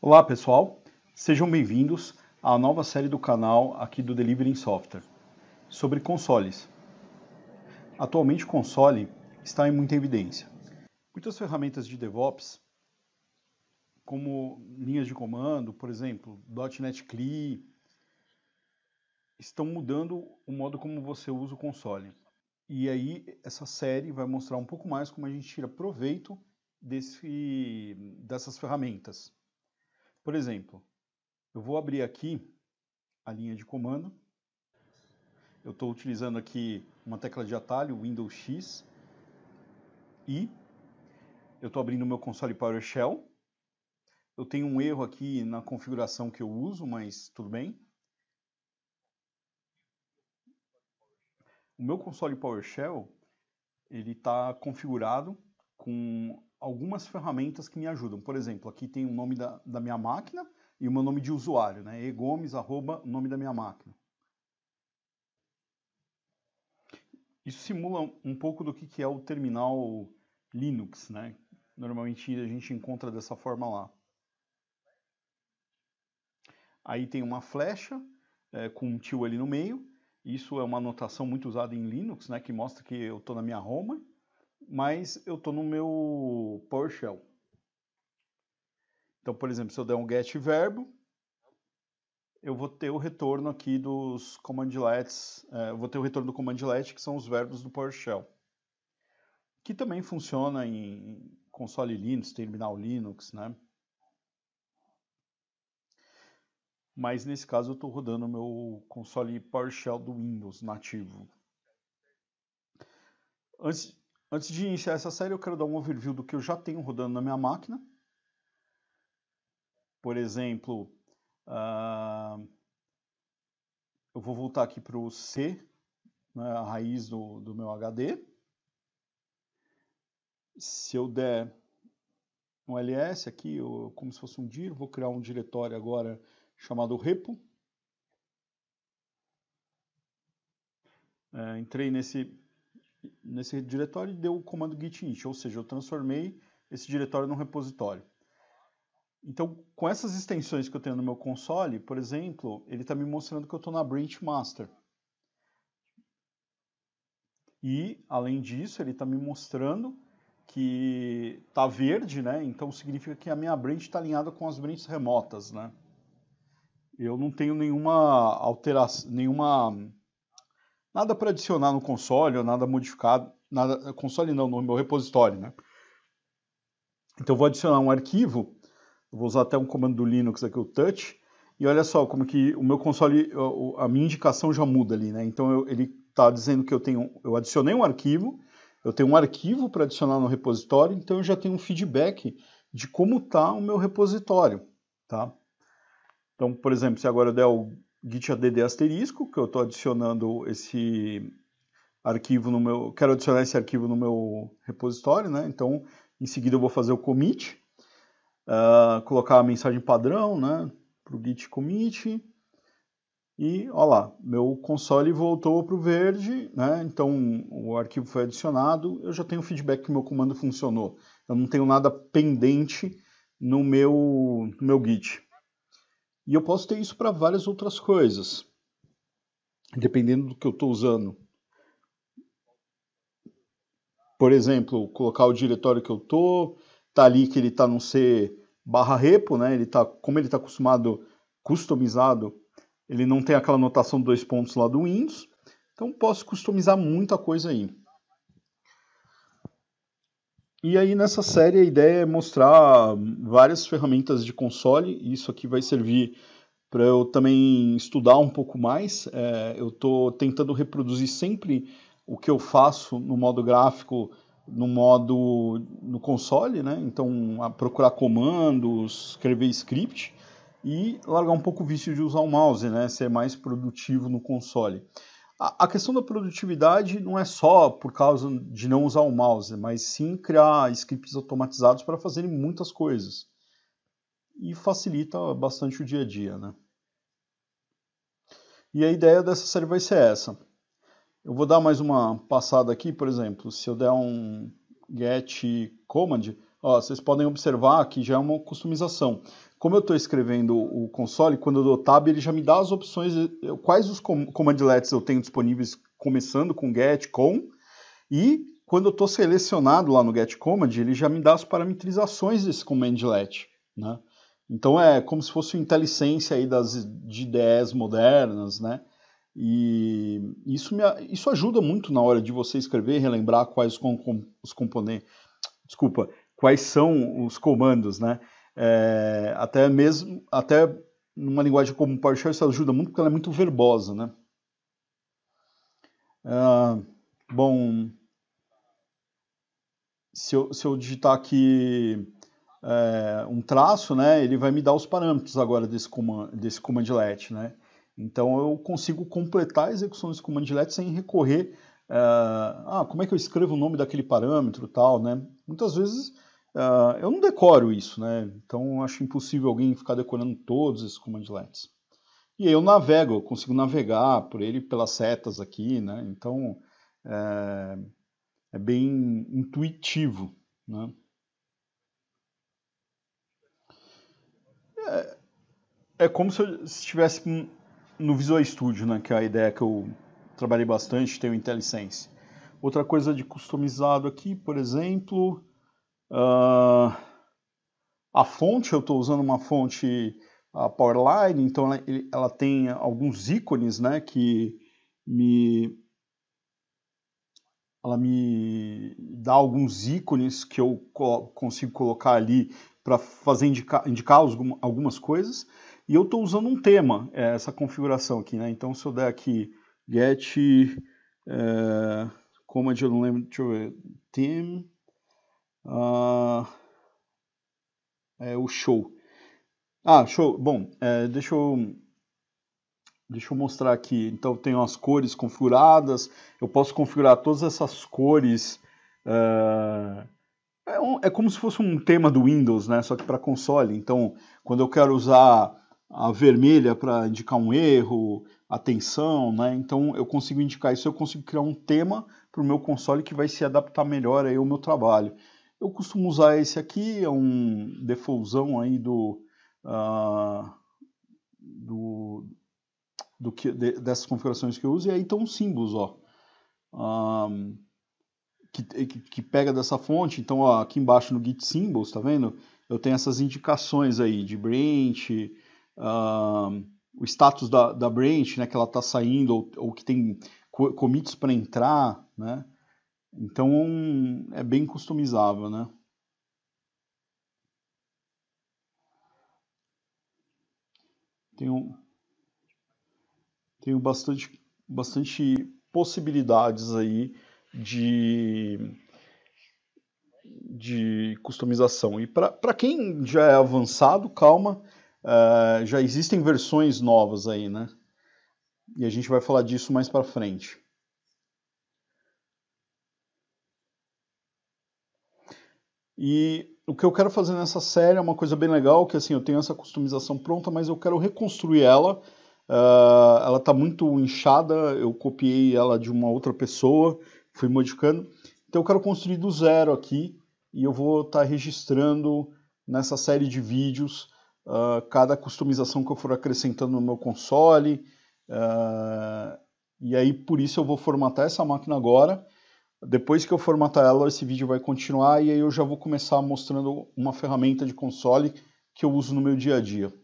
Olá pessoal, sejam bem-vindos à nova série do canal aqui do Delivering Software, sobre consoles. Atualmente o console está em muita evidência. Muitas ferramentas de DevOps, como linhas de comando, por exemplo, .NET CLI, estão mudando o modo como você usa o console. E aí essa série vai mostrar um pouco mais como a gente tira proveito dessas ferramentas. Por exemplo, eu vou abrir aqui a linha de comando. Eu estou utilizando aqui uma tecla de atalho, Windows X, e eu estou abrindo o meu console PowerShell. Eu tenho um erro aqui na configuração que eu uso, mas tudo bem. O meu console PowerShell, ele está configurado com algumas ferramentas que me ajudam. Por exemplo, aqui tem o nome da minha máquina e o meu nome de usuário, né? egomes, nome da minha máquina. Isso simula um pouco do que é o terminal Linux, né? Normalmente a gente encontra dessa forma lá. Aí tem uma flecha com um tio ali no meio. Isso é uma anotação muito usada em Linux, né? Que mostra que eu estou na minha Roma, mas eu estou no meu PowerShell. Então, por exemplo, se eu der um get verbo, eu vou ter o retorno aqui dos commandlets, eu vou ter o retorno do commandlet, que são os verbos do PowerShell. Que também funciona em console Linux, terminal Linux, né? Mas nesse caso eu estou rodando o meu console PowerShell do Windows nativo. Antes de iniciar essa série, eu quero dar um overview do que eu já tenho rodando na minha máquina. Por exemplo, eu vou voltar aqui para o C, né, a raiz do meu HD. Se eu der um ls aqui, como se fosse um dir, vou criar um diretório agora chamado repo. Entrei nesse diretório e deu o comando git init, ou seja, eu transformei esse diretório num repositório. Então, com essas extensões que eu tenho no meu console, por exemplo, ele está me mostrando que eu estou na branch master. E, além disso, ele está me mostrando que está verde, né? Então significa que a minha branch está alinhada com as branches remotas, né? Eu não tenho nenhuma alteração, nada para adicionar no console, ou nada modificado, console não, no meu repositório, né? Então eu vou adicionar um arquivo, eu vou usar até um comando do Linux aqui, o touch, e olha só como que o meu console, a minha indicação já muda ali, né? Então ele está dizendo que eu adicionei um arquivo, eu tenho um arquivo para adicionar no repositório, então eu já tenho um feedback de como está o meu repositório, tá? Então, por exemplo, se agora eu der o git add asterisco, que eu estou adicionando esse arquivo no meu, quero adicionar esse arquivo no meu repositório, né? Então, em seguida eu vou fazer o commit, colocar a mensagem padrão, né? Para o git commit. E, olha lá, meu console voltou para o verde, né? Então o arquivo foi adicionado, eu já tenho feedback que o meu comando funcionou. Eu não tenho nada pendente no meu Git. E eu posso ter isso para várias outras coisas, dependendo do que eu estou usando. Por exemplo, colocar o diretório que eu estou, tá ali que ele está no C/repo, né? Como ele está customizado, ele não tem aquela notação de 2 pontos lá do Windows, então posso customizar muita coisa aí. E aí nessa série a ideia é mostrar várias ferramentas de console, e isso aqui vai servir para eu também estudar um pouco mais. Eu estou tentando reproduzir sempre o que eu faço no modo gráfico, no console, né? Então procurar comandos, escrever script e largar um pouco o vício de usar o mouse, né? Ser mais produtivo no console. A questão da produtividade não é só por causa de não usar o mouse, mas sim criar scripts automatizados para fazerem muitas coisas. E facilita bastante o dia a dia, né? E a ideia dessa série vai ser essa. Eu vou dar mais uma passada aqui, por exemplo, se eu der um get command, ó, vocês podem observar que já é uma customização. como eu estou escrevendo o console, quando eu dou tab, ele já me dá as opções, quais os commandlets eu tenho disponíveis, começando com get, com, e quando eu estou selecionado lá no get command, ele já me dá as parametrizações desse commandlet, né? Então é como se fosse uma IntelliSense aí de IDEs modernas, né? E isso ajuda muito na hora de você escrever, relembrar quais os componentes, desculpa, quais são os comandos, né? Até numa linguagem como PowerShell isso ajuda muito porque ela é muito verbosa, né? Bom, se eu digitar aqui um traço, né, ele vai me dar os parâmetros agora desse commandlet, né? Então eu consigo completar a execução desse commandlet sem recorrer como é que eu escrevo o nome daquele parâmetro e tal, né? Muitas vezes eu não decoro isso, né? Então eu acho impossível alguém ficar decorando todos esses commandlets. E aí eu consigo navegar por ele pelas setas aqui, né? Então é bem intuitivo, né? É como se eu estivesse no Visual Studio, né? Que é a ideia que eu trabalhei bastante, tem o IntelliSense. Outra coisa de customizado aqui, por exemplo, a fonte, eu estou usando uma fonte Powerline, então ela tem alguns ícones, né? Que ela me dá alguns ícones que eu consigo colocar ali para fazer indicar algumas coisas. E eu estou usando um tema, essa configuração aqui, né? Então, se eu der aqui get command, eu não lembro, deixa eu ver, theme, o show. Show. Bom, deixa eu mostrar aqui. Então, eu tenho as cores configuradas. Eu posso configurar todas essas cores. É como se fosse um tema do Windows, né? Só que para console. Então, quando eu quero usar a vermelha para indicar um erro, atenção, né? Então, eu consigo indicar isso. Eu consigo criar um tema para o meu console que vai se adaptar melhor aí ao meu trabalho. Eu costumo usar esse aqui, é um defaultzão aí dessas configurações que eu uso, e aí estão os símbolos, ó, que pega dessa fonte. Então, ó, aqui embaixo no Git Symbols, tá vendo? Eu tenho essas indicações aí de branch, o status da branch, né, que ela está saindo, ou que tem commits para entrar, né? Então, é bem customizável, né? Tenho bastante possibilidades aí de customização. E para quem já é avançado, calma, já existem versões novas aí, né? E a gente vai falar disso mais para frente. E o que eu quero fazer nessa série é uma coisa bem legal, que assim, eu tenho essa customização pronta, mas eu quero reconstruir ela. Ela está muito inchada, eu copiei ela de uma outra pessoa, fui modificando. Então eu quero construir do zero aqui, e eu vou estar registrando nessa série de vídeos cada customização que eu for acrescentando no meu console. E aí por isso eu vou formatar essa máquina agora. Depois que eu formatar ela, esse vídeo vai continuar, e aí eu já vou começar mostrando uma ferramenta de console que eu uso no meu dia a dia.